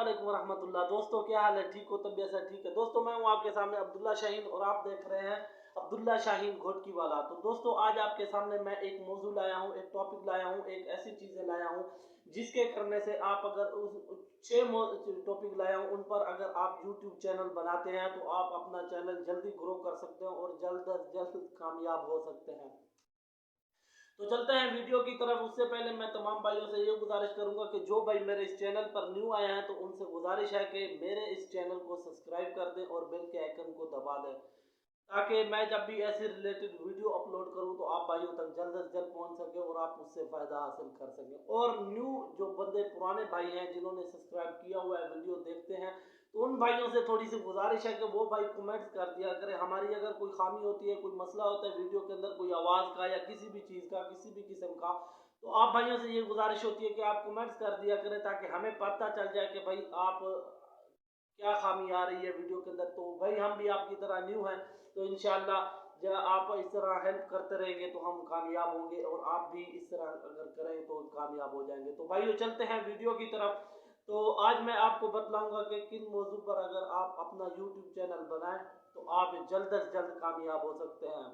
वालेकुम रहमतुल्लाह। दोस्तों क्या हाल है, ठीक हो? तबीयत से ठीक है? दोस्तों मैं हूं आपके सामने अब्दुल्ला शाहीन और आप देख रहे हैं अब्दुल्ला शाहीन घोटकी वाला। तो दोस्तों आज आपके सामने मैं एक मौजू लाया हूं, एक टॉपिक लाया हूं, एक ऐसी चीज़ें लाया हूं जिसके करने से आप अगर उस 6 टॉपिक लाया हूं उन पर अगर आप यूट्यूब चैनल बनाते हैं तो आप अपना चैनल जल्दी ग्रो कर सकते हैं और जल्द अज जल्द कामयाब हो सकते हैं। तो चलते हैं वीडियो की तरफ। उससे पहले मैं तमाम भाइयों से ये गुजारिश करूंगा कि जो भाई मेरे इस चैनल पर न्यू आए हैं तो उनसे गुजारिश है कि मेरे इस चैनल को सब्सक्राइब कर दें और बेल के आइकन को दबा दें, ताकि मैं जब भी ऐसे रिलेटेड वीडियो अपलोड करूं तो आप भाइयों तक जल्द से जल्द पहुंच सके और आप उससे फ़ायदा हासिल कर सकें। और न्यू जो बंदे पुराने भाई हैं जिन्होंने सब्सक्राइब किया हुआ है, वीडियो देखते हैं, तो उन भाइयों से थोड़ी सी गुजारिश है कि वो भाई कमेंट्स कर दिया करें। हमारी अगर कोई खामी होती है, कोई मसला होता है वीडियो के अंदर, कोई आवाज़ का या किसी भी चीज़ का, किसी भी किस्म का, तो आप भाइयों से ये गुजारिश होती है कि आप कमेंट्स कर दिया करें ताकि हमें पता चल जाए कि भाई आप क्या खामी आ रही है वीडियो के अंदर। तो भाई हम भी आपकी तरह न्यू हैं, तो इंशाल्लाह जब आप इस तरह हेल्प करते रहेंगे तो हम कामयाब होंगे और आप भी इस तरह अगर करें तो कामयाब हो जाएंगे। तो भाइयों चलते हैं वीडियो की तरफ। तो आज मैं आपको बतलाऊंगा कि किन मौजू पर अगर आप अपना यूट्यूब चैनल बनाएं तो आप जल्द से जल्द कामयाब हो सकते हैं।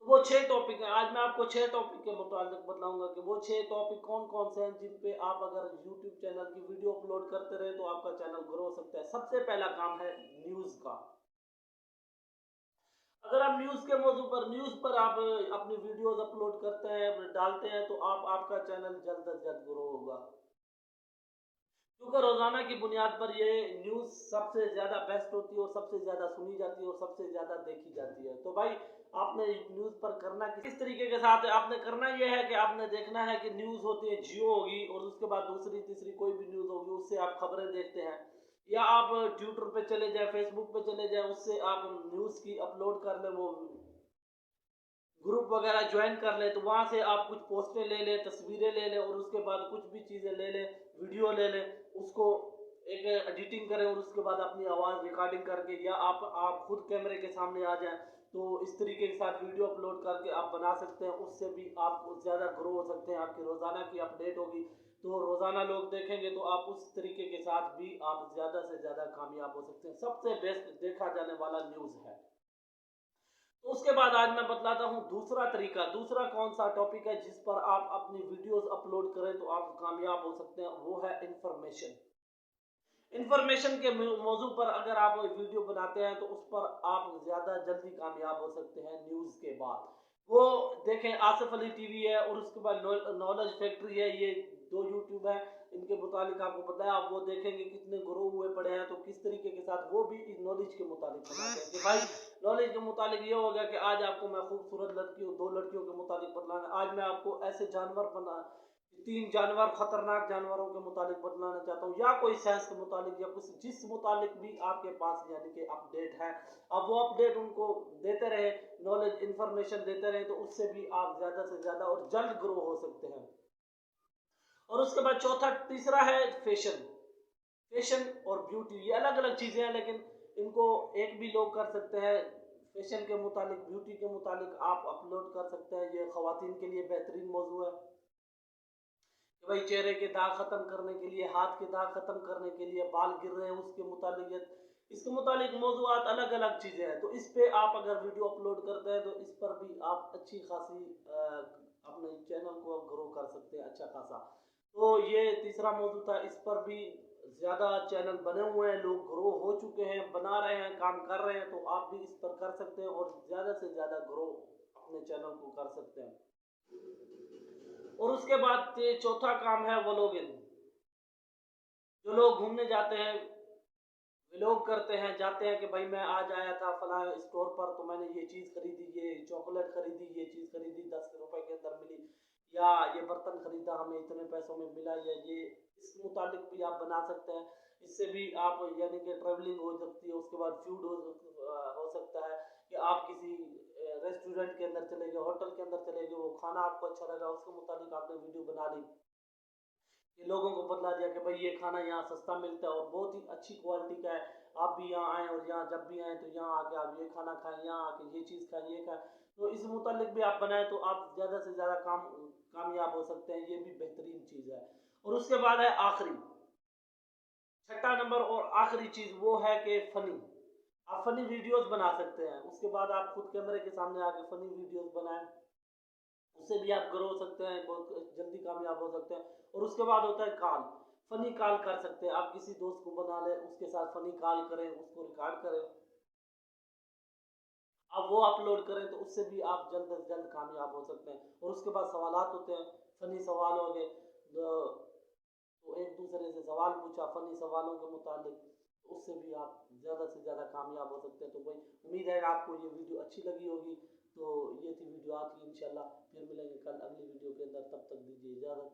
तो वो 6 टॉपिक है, आज मैं आपको 6 टॉपिक के मुताबिक बताऊंगा कि वो 6 टॉपिक कौन कौन से हैं जिन पे आप अगर यूट्यूब चैनल की वीडियो अपलोड करते रहे तो आपका चैनल ग्रो हो सकता है। सबसे पहला काम है न्यूज़ का। अगर आप न्यूज़ पर आप अपनी वीडियोस अपलोड करते हैं, डालते हैं, तो आप आपका चैनल जल्द से जल्द ग्रो होगा, क्योंकि रोजाना की बुनियाद पर ये न्यूज़ सबसे ज़्यादा बेस्ट होती है और सबसे ज़्यादा सुनी जाती है और सबसे ज़्यादा देखी जाती है। तो भाई आपने न्यूज़ पर करना किस तरीके के साथ है, आपने करना ये है कि आपने देखना है कि न्यूज़ होती है जियो होगी और उसके बाद दूसरी तीसरी कोई भी न्यूज़ होगी, उससे आप खबरें देखते हैं, या आप ट्विटर पे चले जाए, फेसबुक पे चले जाए, उससे आप न्यूज़ की अपलोड कर लें, वो ग्रुप वगैरह ज्वाइन कर ले, तो वहाँ से आप कुछ पोस्टें ले लें, तस्वीरें ले लें और उसके बाद कुछ भी चीज़ें ले लें, वीडियो ले लें, उसको एक एडिटिंग करें और उसके बाद अपनी आवाज़ रिकॉर्डिंग करके, या आप खुद कैमरे के सामने आ जाएं, तो इस तरीके के साथ वीडियो अपलोड करके आप बना सकते हैं। उससे भी आप ज़्यादा ग्रो हो सकते हैं, आपकी रोज़ाना की अपडेट होगी तो रोज़ाना लोग देखेंगे, तो आप उस तरीके के साथ भी आप ज़्यादा से ज़्यादा कामयाब हो सकते हैं। सबसे बेस्ट देखा जाने वाला न्यूज़ है। तो उसके बाद आज मैं बतलाता हूँ दूसरा तरीका, दूसरा कौन सा टॉपिक है जिस पर आप अपनी वीडियोस अपलोड करें तो आप कामयाब हो सकते हैं, वो है इंफॉर्मेशन। इंफॉर्मेशन के मौजू पर अगर आप वीडियो बनाते हैं तो उस पर आप ज़्यादा जल्दी कामयाब हो सकते हैं। न्यूज़ के बाद वो देखें, आसिफ अली टीवी है और उसके बाद नॉलेज फैक्ट्री है, ये 2 यूट्यूब है, इनके मुतालिक आपको पता है, आप वो देखेंगे कितने ग्रो हुए पड़े हैं, तो किस तरीके के साथ वो भी इस नॉलेज के मुतालिक बनाते हैं। कि भाई नॉलेज के मुतालिक ये हो गया कि आज आपको मैं खूबसूरत लड़कियों, 2 लड़कियों के मुतालिक बतलाना, आज मैं आपको ऐसे जानवर बना 3 जानवर, खतरनाक जानवरों के मुतालिक बतलाना चाहता हूँ, या कोई साइंस के मुतालिक, या कुछ जिस मुतालिक भी आपके पास यानी कि अपडेट है, अब वो अपडेट उनको देते रहे, नॉलेज इंफॉर्मेशन देते रहे, तो उससे भी आप ज़्यादा से ज़्यादा और जल्द ग्रो हो सकते हैं। और उसके बाद तीसरा है फैशन। फैशन और ब्यूटी ये अलग अलग चीज़ें हैं, लेकिन इनको एक भी लोग कर सकते हैं। फैशन के मुतालिक, ब्यूटी के मुतालिक आप अपलोड कर सकते हैं, ये ख़वातीन के लिए बेहतरीन मौजू है कि भाई चेहरे के दाग ख़त्म करने के लिए, हाथ के दाग ख़त्म करने के लिए, बाल गिर रहे हैं उसके मुतालिक, इसके मुतालिक मौजूद अलग अलग चीज़ें हैं। तो इस पे आप अगर वीडियो अपलोड करते हैं तो इस पर भी आप अच्छी खासी अपने चैनल को ग्रो कर सकते हैं अच्छा खासा। तो ये तीसरा मौजू था, इस पर भी ज़्यादा चैनल बने हुए हैं, लोग ग्रो हो चुके हैं, बना रहे हैं, काम कर रहे हैं, तो आप भी इस पर कर सकते हैं और ज़्यादा से ज़्यादा ग्रो अपने चैनल को कर सकते हैं। और उसके बाद चौथा काम है व्लॉगिंग। जो लोग घूमने जाते हैं, व्लॉग करते हैं, जाते हैं कि भाई मैं आज आया था फलां स्टोर पर, तो मैंने ये चीज़ खरीदी, ये चॉकलेट खरीदी, ये चीज़ खरीदी, 10 रुपए के अंदर मिली, या ये बर्तन खरीदा हमें इतने पैसों में मिला, या ये इस मुतालिक भी आप बना सकते हैं। इससे भी आप यानी कि ट्रैवलिंग हो सकती है। उसके बाद फूड हो सकता है कि आप किसी रेस्टोरेंट के अंदर चले गए, होटल के अंदर चले गए, वो खाना आपको अच्छा लगा, उसके मुताबिक आपने वीडियो बना ली, ये लोगों को बतला दिया कि भाई ये खाना यहाँ सस्ता मिलता है और बहुत ही अच्छी क्वालिटी का है, आप भी यहाँ आएँ और यहाँ जब भी आएँ तो यहाँ आके आप ये खाना खाएं, यहाँ आके ये चीज़ खाएं, ये खाएं। तो इस मुतालिक भी आप बनाएं तो आप ज़्यादा से ज़्यादा कामयाब हो सकते हैं, ये भी बेहतरीन चीज़ है। और उसके बाद है आखिरी, छठा नंबर और आखिरी चीज़ वो है कि फ़नी, आप फ़नी वीडियोज़ बना सकते हैं। उसके बाद आप खुद कैमरे के सामने आके फ़नी वीडियोज़ बनाएँ, उससे भी आप ग्रो हो सकते हैं, बहुत जल्दी कामयाब हो सकते हैं। और उसके बाद होता है कॉल, फ़नी कॉल कर सकते हैं। आप किसी दोस्त को बना लें, उसके साथ फ़नी कॉल करें, उसको रिकॉर्ड करें, अब वो अपलोड करें, तो उससे भी आप जल्द से जल्द कामयाब हो सकते हैं। और उसके बाद सवालात होते हैं, फ़नी सवाल हो गए, तो एक दूसरे से सवाल पूछा फ़नी सवालों के मुतालिक, तो उससे भी आप ज़्यादा से ज़्यादा कामयाब हो सकते हैं। तो वही उम्मीद है आपको ये वीडियो अच्छी लगी होगी। तो ये थी वीडियो आज की, इंशाल्लाह फिर मिलेंगे कल अगली वीडियो के अंदर, तब तक दीजिए इजाज़त।